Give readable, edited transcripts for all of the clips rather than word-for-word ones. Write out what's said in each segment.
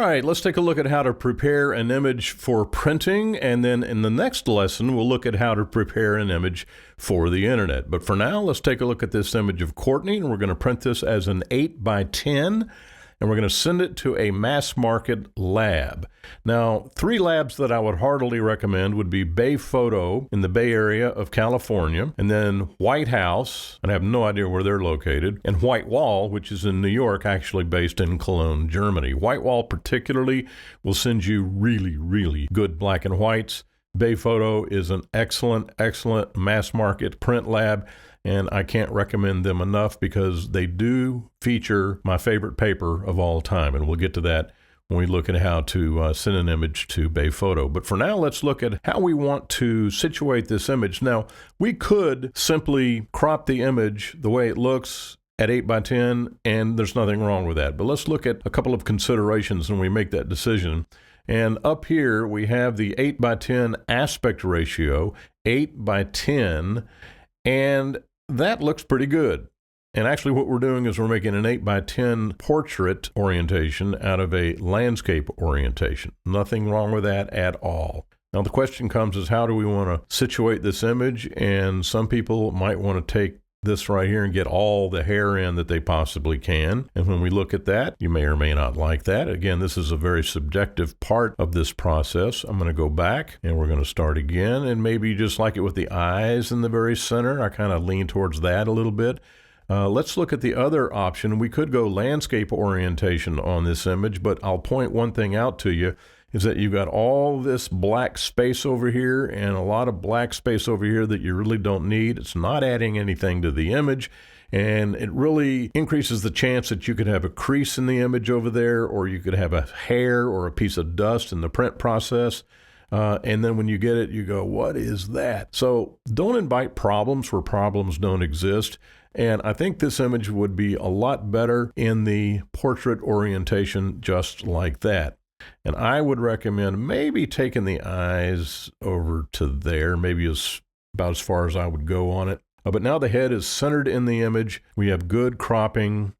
right, let's take a look at how to prepare an image for printing, and then in the next lesson, we'll look at how to prepare an image for the internet. But for now, let's take a look at this image of Courtney, and we're going to print this as an 8 by 10, and we're going to send it to a mass market lab. Now, 3 labs that I would heartily recommend would be Bay Photo in the Bay Area of California, and then White House, and I have no idea where they're located, and White Wall, which is in New York, actually based in Cologne, Germany. White Wall particularly will send you really, really good black and whites. Bay Photo is an excellent, excellent mass market print lab, and I can't recommend them enough because they do feature my favorite paper of all time, and we'll get to that when we look at how to send an image to Bay Photo. But for now, let's look at how we want to situate this image. Now, we could simply crop the image the way it looks at 8 by 10, and there's nothing wrong with that. But let's look at a couple of considerations when we make that decision. And up here, we have the 8 by 10 aspect ratio, 8 by 10, and that looks pretty good. And actually what we're doing is we're making an 8 by 10 portrait orientation out of a landscape orientation. Nothing wrong with that at all. Now the question comes is how do we want to situate this image? And some people might want to take this right here and get all the hair in that they possibly can. And when we look at that, you may or may not like that. Again, this is a very subjective part of this process. I'm going to go back and we're going to start again. And maybe you just like it with the eyes in the very center. I kind of lean towards that a little bit. Let's look at the other option. We could go landscape orientation on this image, but I'll point one thing out to you is that you've got all this black space over here and a lot of black space over here that you really don't need. It's not adding anything to the image, and it really increases the chance that you could have a crease in the image over there, or you could have a hair or a piece of dust in the print process. And then when you get it, you go, what is that? So don't invite problems where problems don't exist. And I think this image would be a lot better in the portrait orientation just like that. And I would recommend maybe taking the eyes over to there, maybe about as far as I would go on it. But now the head is centered in the image. We have good cropping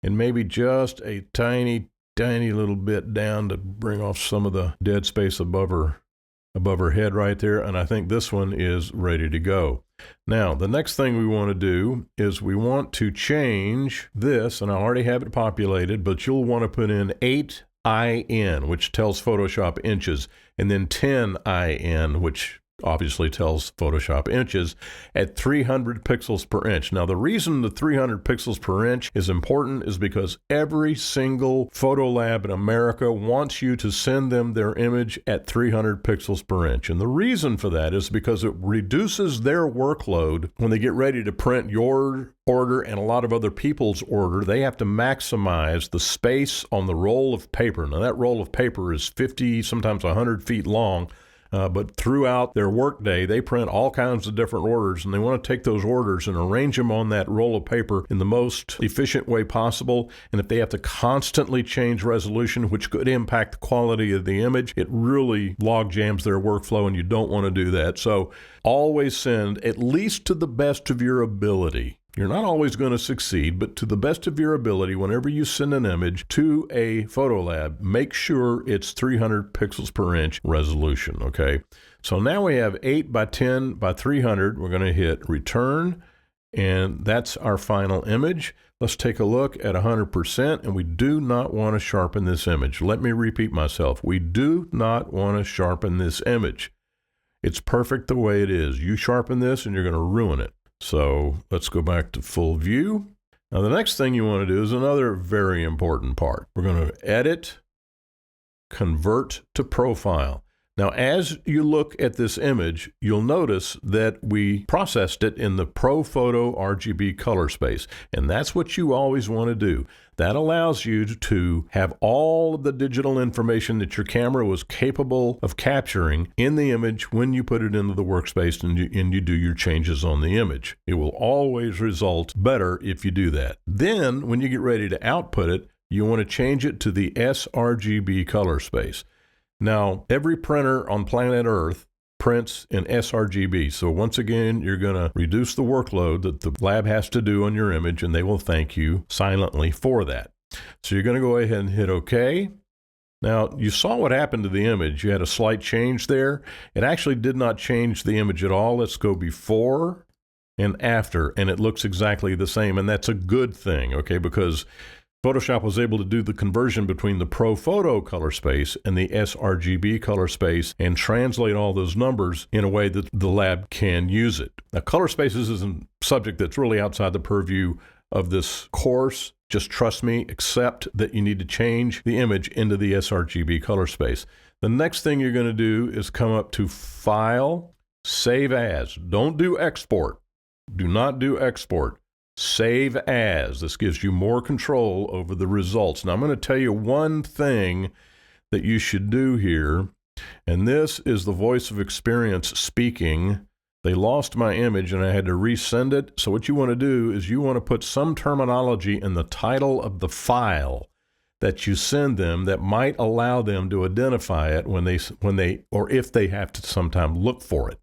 and maybe just a tiny, tiny little bit down to bring off some of the dead space above her head right there. And I think this one is ready to go. Now, the next thing we want to do is we want to change this, and I already have it populated, but you'll want to put in 8IN, which tells Photoshop inches, and then 10IN, which obviously tells Photoshop inches, at 300 pixels per inch. Now, the reason the 300 pixels per inch is important is because every single photo lab in America wants you to send them their image at 300 pixels per inch. And the reason for that is because it reduces their workload when they get ready to print your order and a lot of other people's order. They have to maximize the space on the roll of paper. Now, that roll of paper is 50, sometimes 100 feet long. But throughout their workday, they print all kinds of different orders, and they want to take those orders and arrange them on that roll of paper in the most efficient way possible. And if they have to constantly change resolution, which could impact the quality of the image, it really log jams their workflow, and you don't want to do that. So always send at least to the best of your ability. You're not always going to succeed, but to the best of your ability, whenever you send an image to a photo lab, make sure it's 300 pixels per inch resolution, okay? So now we have 8 by 10 by 300. We're going to hit return, and that's our final image. Let's take a look at 100%, and we do not want to sharpen this image. Let me repeat myself. We do not want to sharpen this image. It's perfect the way it is. You sharpen this, and you're going to ruin it. So let's go back to full view. Now the next thing you want to do is another very important part. We're going to edit, convert to profile. Now as you look at this image, you'll notice that we processed it in the ProPhoto RGB color space, and that's what you always want to do. That allows you to have all of the digital information that your camera was capable of capturing in the image when you put it into the workspace and you do your changes on the image. It will always result better if you do that. Then, when you get ready to output it, you want to change it to the sRGB color space. Now, every printer on planet Earth prints in sRGB. So once again, you're going to reduce the workload that the lab has to do on your image, and they will thank you silently for that. So you're going to go ahead and hit OK. Now, you saw what happened to the image. You had a slight change there. It actually did not change the image at all. Let's go before and after, and it looks exactly the same, and that's a good thing, okay, because Photoshop was able to do the conversion between the ProPhoto color space and the sRGB color space and translate all those numbers in a way that the lab can use it. Now, color spaces is a subject that's really outside the purview of this course. Just trust me, accept that you need to change the image into the sRGB color space. The next thing you're going to do is come up to File, Save As. Don't do Export. Do not do Export. Save As. This gives you more control over the results. Now, I'm going to tell you one thing that you should do here, and this is the voice of experience speaking. They lost my image and I had to resend it. So what you want to do is you want to put some terminology in the title of the file that you send them that might allow them to identify it when they or if they have to sometime look for it.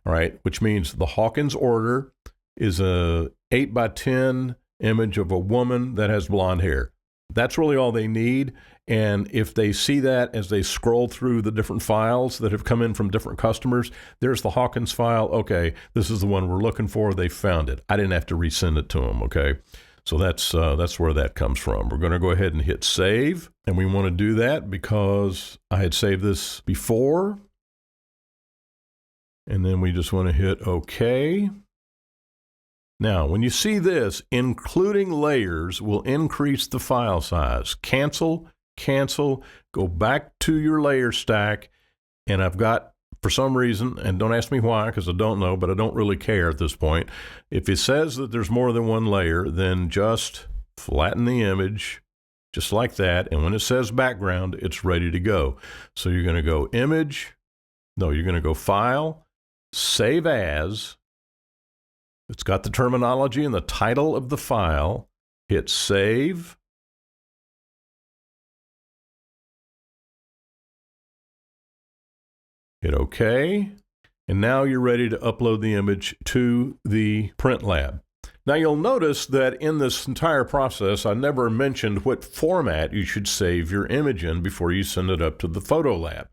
All right, which means the Hawkins order is a 8x10 image of a woman that has blonde hair. That's really all they need. And if they see that as they scroll through the different files that have come in from different customers, there's the Hawkins file. Okay, this is the one we're looking for. They found it. I didn't have to resend it to them, okay? So that's where that comes from. We're going to go ahead and hit save. And we want to do that because I had saved this before. And then we just want to hit OK. Now, when you see this, including layers will increase the file size. Cancel, cancel, go back to your layer stack, and I've got, for some reason, and don't ask me why because I don't know, but I don't really care at this point. If it says that there's more than one layer, then just flatten the image just like that, and when it says background, it's ready to go. So you're going to go Image, no, you're going to go File, Save As. It's got the terminology and the title of the file. Hit Save. Hit OK. And now you're ready to upload the image to the print lab. Now you'll notice that in this entire process, I never mentioned what format you should save your image in before you send it up to the photo lab.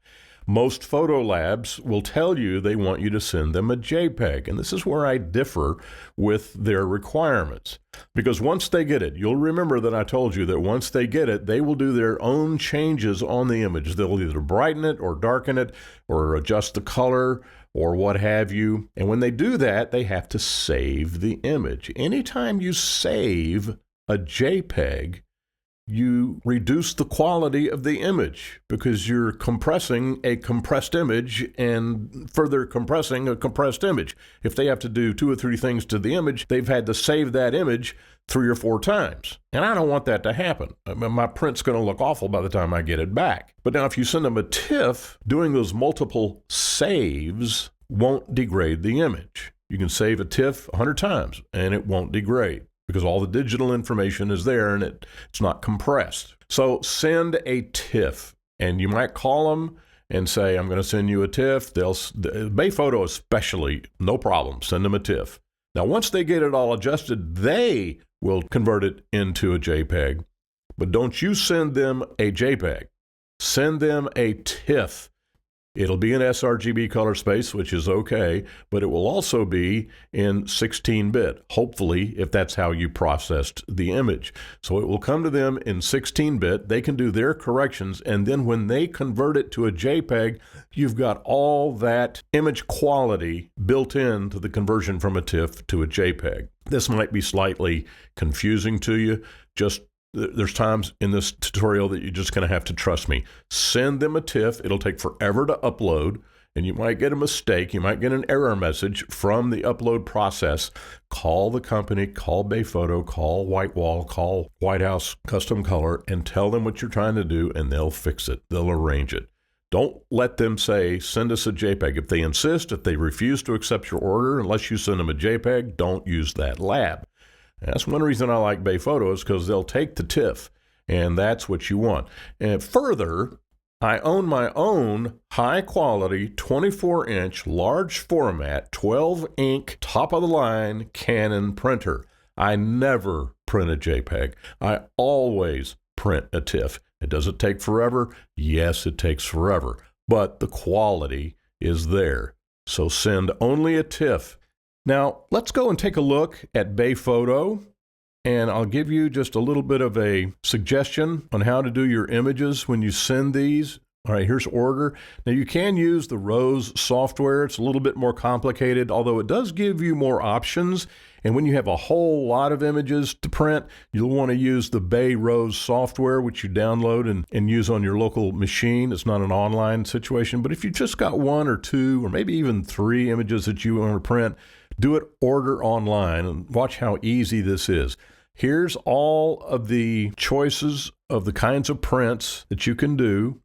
Most photo labs will tell you they want you to send them a JPEG, and this is where I differ with their requirements. Because once they get it, you'll remember that I told you that once they get it, they will do their own changes on the image. They'll either brighten it or darken it or adjust the color or what have you. And when they do that, they have to save the image. Anytime you save a JPEG, you reduce the quality of the image because you're compressing a compressed image and further compressing a compressed image. If they have to do 2 or 3 things to the image, they've had to save that image 3 or 4 times. And I don't want that to happen. My print's going to look awful by the time I get it back. But now if you send them a TIFF, doing those multiple saves won't degrade the image. You can save a TIFF 100 times and it won't degrade, because all the digital information is there and it's not compressed. So send a TIFF, and you might call them and say, I'm going to send you a TIFF. Bayphoto especially, no problem, send them a TIFF. Now, once they get it all adjusted, they will convert it into a JPEG. But don't you send them a JPEG. Send them a TIFF. It'll be in sRGB color space, which is okay, but it will also be in 16-bit, hopefully, if that's how you processed the image. So it will come to them in 16-bit. They can do their corrections, and then when they convert it to a JPEG, you've got all that image quality built into the conversion from a TIFF to a JPEG. This might be slightly confusing to you. There's times in this tutorial that you're just going to have to trust me. Send them a TIFF. It'll take forever to upload, and you might get a mistake. You might get an error message from the upload process. Call the company, call Bayphoto, call Whitewall, call White House Custom Color, and tell them what you're trying to do, and they'll fix it. They'll arrange it. Don't let them say, send us a JPEG. If they insist, if they refuse to accept your order, unless you send them a JPEG, don't use that lab. And that's one reason I like Bayphoto, is because they'll take the TIFF, and that's what you want. And further, I own my own high-quality 24-inch large format 12-ink top-of-the-line Canon printer. I never print a JPEG. I always print a TIFF. Does it take forever? Yes, it takes forever, but the quality is there. So send only a TIFF. Now, let's go and take a look at Bay Photo, and I'll give you just a little bit of a suggestion on how to do your images when you send these. All right, here's order. Now, you can use the Rose software. It's a little bit more complicated, although it does give you more options. And when you have a whole lot of images to print, you'll want to use the Bay Rose software, which you download and use on your local machine. It's not an online situation. But if you just got 1 or 2 or maybe even 3 images that you want to print, do it order online and watch how easy this is. Here's all of the choices of the kinds of prints that you can do.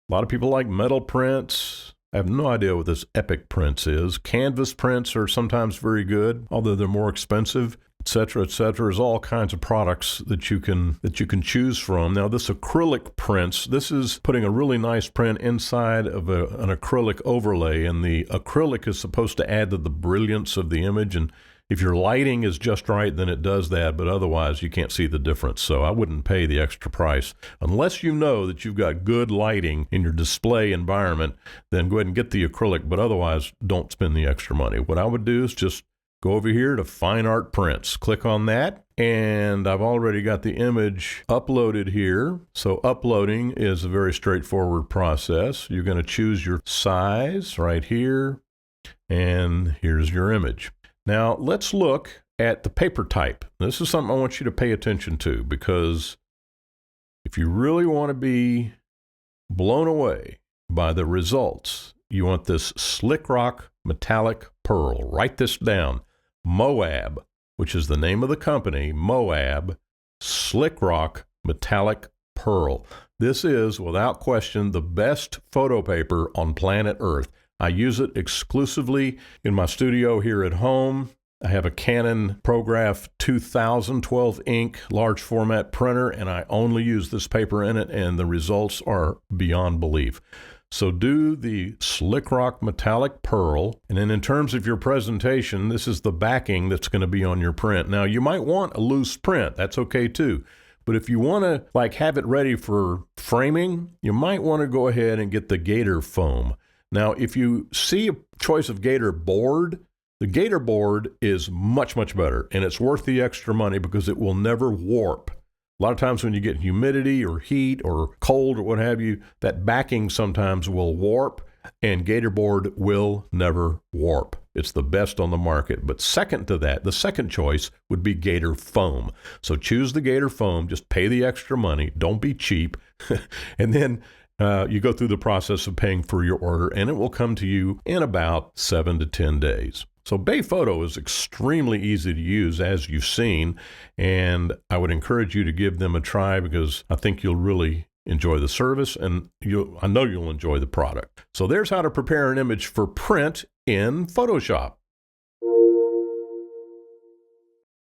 A lot of people like metal prints. I have no idea what this epic prints is. Canvas prints are sometimes very good, although they're more expensive, etc., etc. There's all kinds of products that you can choose from. Now, this acrylic prints, this is putting a really nice print inside of an acrylic overlay, and the acrylic is supposed to add to the brilliance of the image. And if your lighting is just right, then it does that, but otherwise you can't see the difference. So I wouldn't pay the extra price. Unless you know that you've got good lighting in your display environment, then go ahead and get the acrylic, but otherwise don't spend the extra money. What I would do is just go over here to Fine Art Prints. Click on that, and I've already got the image uploaded here. So uploading is a very straightforward process. You're going to choose your size right here, and here's your image. Now, let's look at the paper type. This is something I want you to pay attention to, because if you really want to be blown away by the results, you want this Slick Rock Metallic Pearl. Write this down. Moab, which is the name of the company, Moab Slick Rock Metallic Pearl. This is, without question, the best photo paper on planet Earth. I use it exclusively in my studio here at home. I have a Canon ProGraph 2000 12 ink large format printer, and I only use this paper in it, and the results are beyond belief. So do the Slick Rock Metallic Pearl, and then in terms of your presentation, this is the backing that's going to be on your print. Now, you might want a loose print. That's okay too. But if you want to have it ready for framing, you might want to go ahead and get the Gator foam. Now, if you see a choice of Gator board, the Gator board is much, much better, and it's worth the extra money because it will never warp. A lot of times when you get humidity or heat or cold or what have you, that backing sometimes will warp, and Gator board will never warp. It's the best on the market. But second to that, the second choice would be Gator foam. So choose the Gator foam, just pay the extra money, don't be cheap, and then you go through the process of paying for your order, and it will come to you in about 7 to 10 days. So Bay Photo is extremely easy to use, as you've seen, and I would encourage you to give them a try because I think you'll really enjoy the service, and I know you'll enjoy the product. So there's how to prepare an image for print in Photoshop.